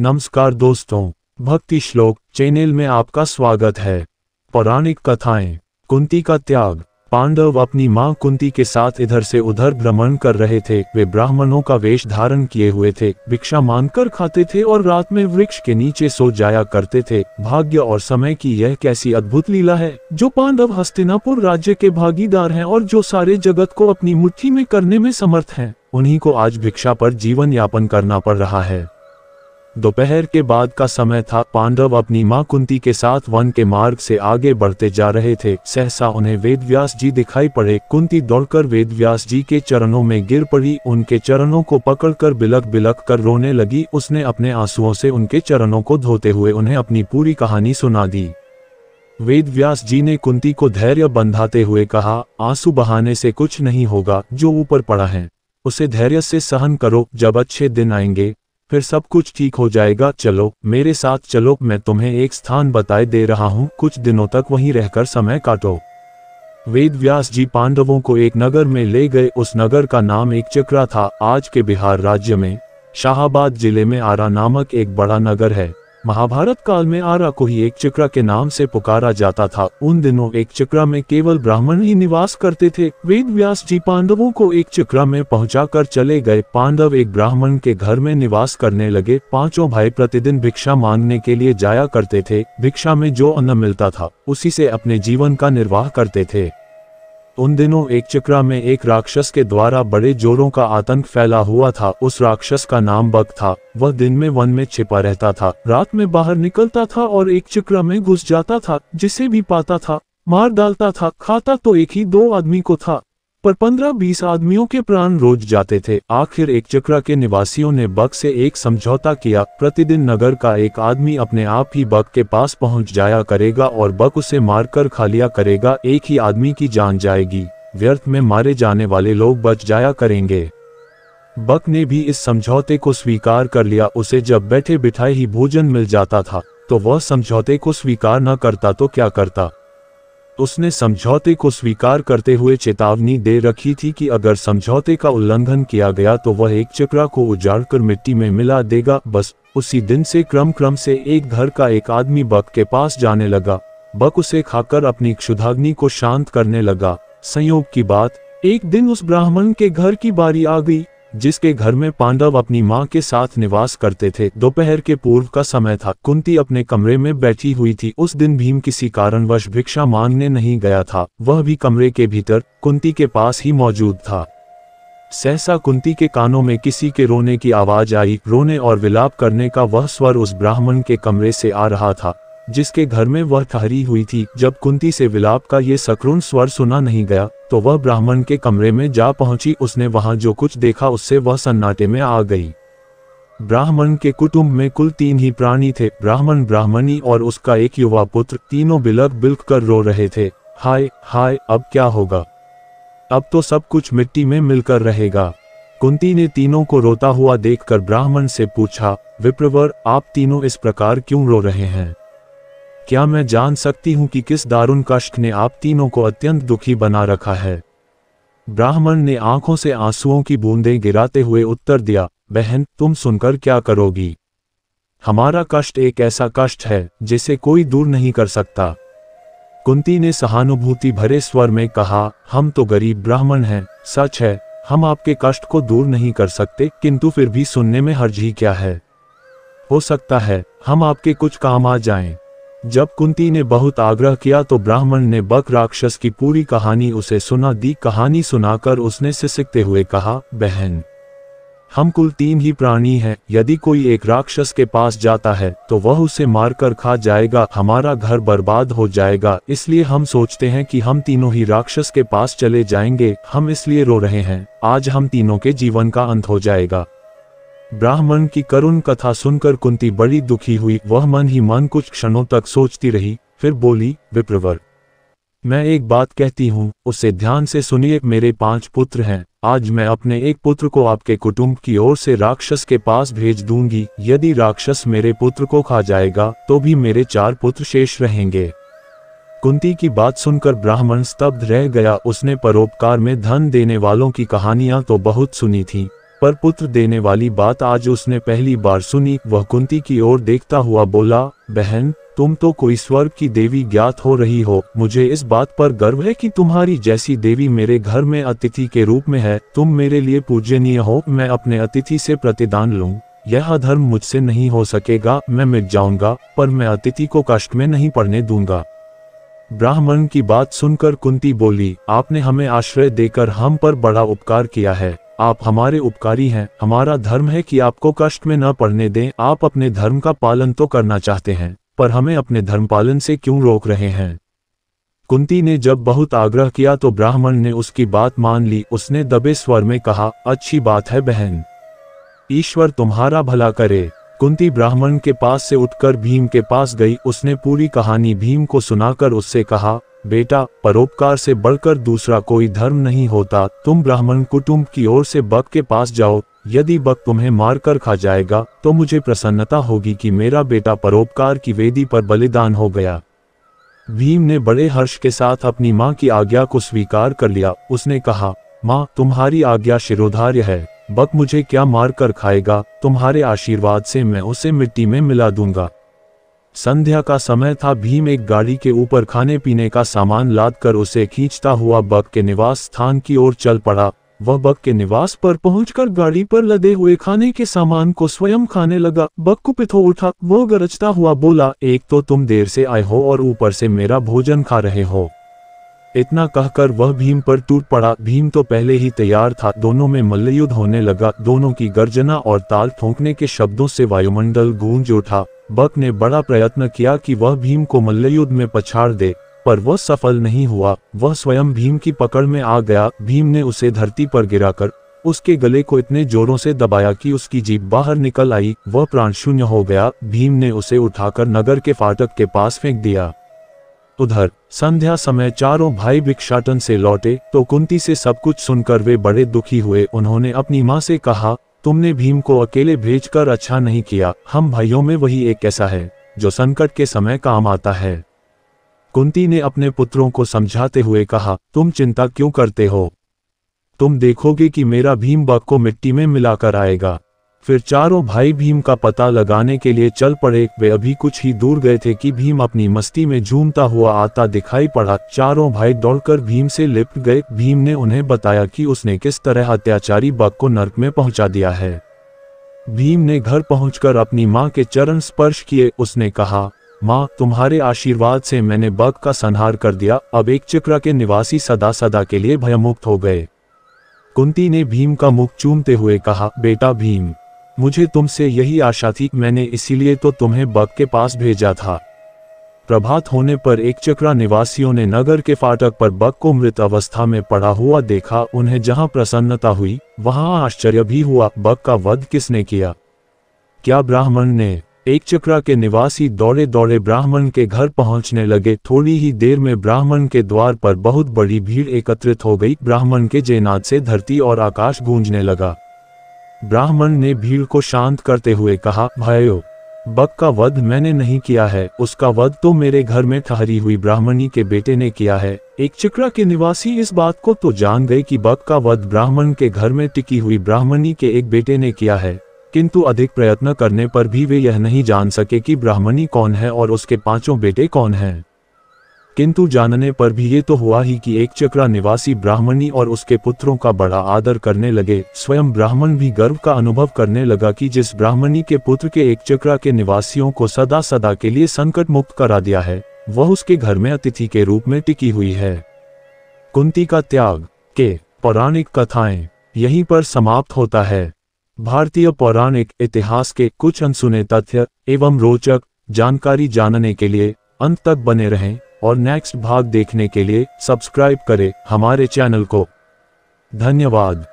नमस्कार दोस्तों, भक्ति श्लोक चैनल में आपका स्वागत है। पौराणिक कथाएं। कुंती का त्याग। पांडव अपनी मां कुंती के साथ इधर से उधर भ्रमण कर रहे थे। वे ब्राह्मणों का वेश धारण किए हुए थे, भिक्षा मांगकर खाते थे और रात में वृक्ष के नीचे सो जाया करते थे। भाग्य और समय की यह कैसी अद्भुत लीला है। जो पांडव हस्तिनापुर राज्य के भागीदार हैं और जो सारे जगत को अपनी मुट्ठी में करने में समर्थ हैं, उन्हीं को आज भिक्षा पर जीवन यापन करना पड़ रहा है। दोपहर के बाद का समय था। पांडव अपनी मां कुंती के साथ वन के मार्ग से आगे बढ़ते जा रहे थे। सहसा उन्हें वेदव्यास जी दिखाई पड़े। कुंती दौड़कर वेदव्यास जी के चरणों में गिर पड़ी। उनके चरणों को पकड़कर बिलक बिलक कर रोने लगी। उसने अपने आंसुओं से उनके चरणों को धोते हुए उन्हें अपनी पूरी कहानी सुना दी। वेदव्यास जी ने कुंती को धैर्य बंधाते हुए कहा, आंसू बहाने से कुछ नहीं होगा। जो ऊपर पड़ा है उसे धैर्य से सहन करो। जब अच्छे दिन आएंगे फिर सब कुछ ठीक हो जाएगा। चलो मेरे साथ चलो, मैं तुम्हें एक स्थान बताए दे रहा हूँ। कुछ दिनों तक वहीं रहकर समय काटो। वेदव्यास जी पांडवों को एक नगर में ले गए। उस नगर का नाम एकचक्रा था। आज के बिहार राज्य में शाहाबाद जिले में आरा नामक एक बड़ा नगर है। महाभारत काल में आरा को ही एकचक्रा के नाम से पुकारा जाता था। उन दिनों एकचक्रा में केवल ब्राह्मण ही निवास करते थे। वेदव्यास जी पांडवों को एकचक्रा में पहुंचाकर चले गए। पांडव एक ब्राह्मण के घर में निवास करने लगे। पांचों भाई प्रतिदिन भिक्षा मांगने के लिए जाया करते थे। भिक्षा में जो अन्न मिलता था उसी से अपने जीवन का निर्वाह करते थे। उन दिनों एकचक्रा में एक राक्षस के द्वारा बड़े जोरों का आतंक फैला हुआ था। उस राक्षस का नाम बक था। वह दिन में वन में छिपा रहता था, रात में बाहर निकलता था और एकचक्रा में घुस जाता था। जिसे भी पाता था मार डालता था। खाता तो एक ही दो आदमी को था, पर 15-20 आदमियों के प्राण रोज जाते थे। आखिर एकचक्रा के निवासियों ने बक से एक समझौता किया। प्रतिदिन नगर का एक आदमी अपने आप ही बक के पास पहुंच जाया करेगा और बक उसे मारकर खा लिया करेगा। एक ही आदमी की जान जाएगी, व्यर्थ में मारे जाने वाले लोग बच जाया करेंगे। बक ने भी इस समझौते को स्वीकार कर लिया। उसे जब बैठे बिठाए ही भोजन मिल जाता था तो वह समझौते को स्वीकार न करता तो क्या करता। उसने समझौते को स्वीकार करते हुए चेतावनी दे रखी थी कि अगर समझौते का उल्लंघन किया गया तो वह एकचक्रा को उजाड़कर मिट्टी में मिला देगा। बस उसी दिन से क्रम से एक घर का एक आदमी बक के पास जाने लगा। बक उसे खाकर अपनी क्षुधाग्नि को शांत करने लगा। संयोग की बात, एक दिन उस ब्राह्मण के घर की बारी आ गई जिसके घर में पांडव अपनी मां के साथ निवास करते थे। दोपहर के पूर्व का समय था। कुंती अपने कमरे में बैठी हुई थी। उस दिन भीम किसी कारणवश भिक्षा मांगने नहीं गया था। वह भी कमरे के भीतर कुंती के पास ही मौजूद था। सहसा कुंती के कानों में किसी के रोने की आवाज आई। रोने और विलाप करने का वह स्वर उस ब्राह्मण के कमरे से आ रहा था जिसके घर में वह ठहरी हुई थी। जब कुंती से विलाप का ये सकरुण स्वर सुना नहीं गया तो वह ब्राह्मण के कमरे में जा पहुंची। उसने वहां जो कुछ देखा उससे वह सन्नाटे में आ गई। ब्राह्मण के कुटुंब में कुल 3 ही प्राणी थे, ब्राह्मण, ब्राह्मणी और उसका एक युवा पुत्र। तीनों बिलक बिलक कर रो रहे थे। हाय हाय, अब क्या होगा। अब तो सब कुछ मिट्टी में मिलकर रहेगा। कुंती ने तीनों को रोता हुआ देखकर ब्राह्मण से पूछा, विप्रवर, आप तीनों इस प्रकार क्यों रो रहे हैं? क्या मैं जान सकती हूँ कि किस दारुण कष्ट ने आप तीनों को अत्यंत दुखी बना रखा है? ब्राह्मण ने आंखों से आंसुओं की बूंदें गिराते हुए उत्तर दिया, बहन, तुम सुनकर क्या करोगी? हमारा कष्ट एक ऐसा कष्ट है जिसे कोई दूर नहीं कर सकता। कुंती ने सहानुभूति भरे स्वर में कहा, हम तो गरीब ब्राह्मण हैं, सच है, हम आपके कष्ट को दूर नहीं कर सकते, किंतु फिर भी सुनने में हर्ज ही क्या है। हो सकता है हम आपके कुछ काम आ जाएं। जब कुंती ने बहुत आग्रह किया तो ब्राह्मण ने बक राक्षस की पूरी कहानी उसे सुना दी। कहानी सुनाकर उसने सिसकते हुए कहा, बहन, हम कुल 3 ही प्राणी हैं। यदि कोई एक राक्षस के पास जाता है तो वह उसे मारकर खा जाएगा, हमारा घर बर्बाद हो जाएगा। इसलिए हम सोचते हैं कि हम तीनों ही राक्षस के पास चले जाएंगे। हम इसलिए रो रहे हैं, आज हम तीनों के जीवन का अंत हो जाएगा। ब्राह्मण की करुण कथा सुनकर कुंती बड़ी दुखी हुई। वह मन ही मन कुछ क्षणों तक सोचती रही, फिर बोली, विप्रवर, मैं एक बात कहती हूँ, उसे ध्यान से सुनिए। मेरे 5 पुत्र हैं। आज मैं अपने एक पुत्र को आपके कुटुंब की ओर से राक्षस के पास भेज दूंगी। यदि राक्षस मेरे पुत्र को खा जाएगा तो भी मेरे 4 पुत्र शेष रहेंगे। कुंती की बात सुनकर ब्राह्मण स्तब्ध रह गया। उसने परोपकार में धन देने वालों की कहानियां तो बहुत सुनी थी, पर पुत्र देने वाली बात आज उसने पहली बार सुनी। वह कुंती की ओर देखता हुआ बोला, बहन, तुम तो कोई स्वर्ग की देवी ज्ञात हो रही हो। मुझे इस बात पर गर्व है कि तुम्हारी जैसी देवी मेरे घर में अतिथि के रूप में है। तुम मेरे लिए पूजनीय हो। मैं अपने अतिथि से प्रतिदान लूं। यह अधर्म मुझसे नहीं हो सकेगा। मैं मिट जाऊंगा, पर मैं अतिथि को कष्ट में नहीं पड़ने दूंगा। ब्राह्मण की बात सुनकर कुंती बोली, आपने हमें आश्रय देकर हम पर बड़ा उपकार किया है। आप हमारे उपकारी हैं। हमारा धर्म है कि आपको कष्ट में न पड़ने दें। आप अपने धर्म का पालन तो करना चाहते हैं, पर हमें अपने धर्म पालन से क्यों रोक रहे हैं? कुंती ने जब बहुत आग्रह किया तो ब्राह्मण ने उसकी बात मान ली। उसने दबे स्वर में कहा, अच्छी बात है बहन, ईश्वर तुम्हारा भला करे। कुंती ब्राह्मण के पास से उठकर भीम के पास गई। उसने पूरी कहानी भीम को सुनाकर उससे कहा, बेटा, परोपकार से बढ़कर दूसरा कोई धर्म नहीं होता। तुम ब्राह्मण कुटुंब की ओर से बक के पास जाओ। यदि बक तुम्हें मारकर खा जाएगा तो मुझे प्रसन्नता होगी कि मेरा बेटा परोपकार की वेदी पर बलिदान हो गया। भीम ने बड़े हर्ष के साथ अपनी माँ की आज्ञा को स्वीकार कर लिया। उसने कहा, माँ, तुम्हारी आज्ञा शिरोधार्य है। बक मुझे क्या मार कर खाएगा? तुम्हारे आशीर्वाद से मैं उसे मिट्टी में मिला दूंगा। संध्या का समय था। भीम एक गाड़ी के ऊपर खाने पीने का सामान लादकर उसे खींचता हुआ बक के निवास स्थान की ओर चल पड़ा। वह बक के निवास पर पहुंचकर गाड़ी पर लदे हुए खाने के सामान को स्वयं खाने लगा। बक कुपित हो उठा। वह गरजता हुआ बोला, एक तो तुम देर से आए हो और ऊपर से मेरा भोजन खा रहे हो। इतना कहकर वह भीम पर टूट पड़ा। भीम तो पहले ही तैयार था। दोनों में मल्लयुद्ध होने लगा। दोनों की गर्जना और ताल ठोंकने के शब्दों से वायुमंडल गूंज उठा। बक ने बड़ा प्रयत्न किया कि वह भीम को मल्लयुद्ध में पछाड़ दे, पर वह सफल नहीं हुआ। वह स्वयं भीम की पकड़ में आ गया। भीम ने उसे धरती पर गिराकर उसके गले को इतने जोरों से दबाया कि उसकी जीभ बाहर निकल आई। वह प्राण शून्य हो गया। भीम ने उसे उठाकर नगर के फाटक के पास फेंक दिया। उधर संध्या समय चारों भाई भिक्षाटन से लौटे तो कुंती से सब कुछ सुनकर वे बड़े दुखी हुए। उन्होंने अपनी माँ से कहा, तुमने भीम को अकेले भेजकर अच्छा नहीं किया। हम भाइयों में वही एक ऐसा है जो संकट के समय काम आता है। कुंती ने अपने पुत्रों को समझाते हुए कहा, तुम चिंता क्यों करते हो? तुम देखोगे कि मेरा भीम बक को मिट्टी में मिलाकर आएगा। फिर चारों भाई भीम का पता लगाने के लिए चल पड़े। वे अभी कुछ ही दूर गए थे कि भीम अपनी मस्ती में झूमता हुआ आता दिखाई पड़ा। चारों भाई दौड़कर भीम से लिपट गए। भीम ने उन्हें बताया कि उसने किस तरह अत्याचारी बक को नरक में पहुंचा दिया है। भीम ने घर पहुंचकर अपनी माँ के चरण स्पर्श किए। उसने कहा, माँ, तुम्हारे आशीर्वाद से मैंने बक का संहार कर दिया। अब एक चक्रा के निवासी सदा सदा के लिए भयमुक्त हो गए। कुंती ने भीम का मुख चूमते हुए कहा, बेटा भीम, मुझे तुमसे यही आशा थी। मैंने इसीलिए तो तुम्हें बक के पास भेजा था। प्रभात होने पर एक चक्रा निवासियों ने नगर के फाटक पर बक को मृत अवस्था में पड़ा हुआ देखा। उन्हें जहां प्रसन्नता हुई वहां आश्चर्य भी हुआ। बक का वध किसने किया? क्या ब्राह्मण ने? एक चक्रा के निवासी दौड़े दौड़े ब्राह्मण के घर पहुंचने लगे। थोड़ी ही देर में ब्राह्मण के द्वार पर बहुत बड़ी भीड़ एकत्रित हो गई। ब्राह्मण के जयनाद से धरती और आकाश गूंजने लगा। ब्राह्मण ने भीड़ को शांत करते हुए कहा, भाइयों, बक का वध मैंने नहीं किया है। उसका वध तो मेरे घर में ठहरी हुई ब्राह्मणी के बेटे ने किया है। एक चक्रा के निवासी इस बात को तो जान गए कि बक का वध ब्राह्मण के घर में टिकी हुई ब्राह्मणी के एक बेटे ने किया है, किंतु अधिक प्रयत्न करने पर भी वे यह नहीं जान सके कि ब्राह्मणी कौन है और उसके पांचों बेटे कौन हैं। किंतु जानने पर भी ये तो हुआ ही कि एक चक्रा निवासी ब्राह्मणी और उसके पुत्रों का बड़ा आदर करने लगे। स्वयं ब्राह्मण भी गर्व का अनुभव करने लगा कि जिस ब्राह्मणी के पुत्र के एक चक्रा के निवासियों को सदा सदा के लिए संकट मुक्त करा दिया है, वह उसके घर में अतिथि के रूप में टिकी हुई है। कुंती का त्याग के पौराणिक कथाएं यहीं पर समाप्त होता है। भारतीय पौराणिक इतिहास के कुछ अनसुने तथ्य एवं रोचक जानकारी जानने के लिए अंत तक बने रहें और नेक्स्ट भाग देखने के लिए सब्सक्राइब करें हमारे चैनल को। धन्यवाद।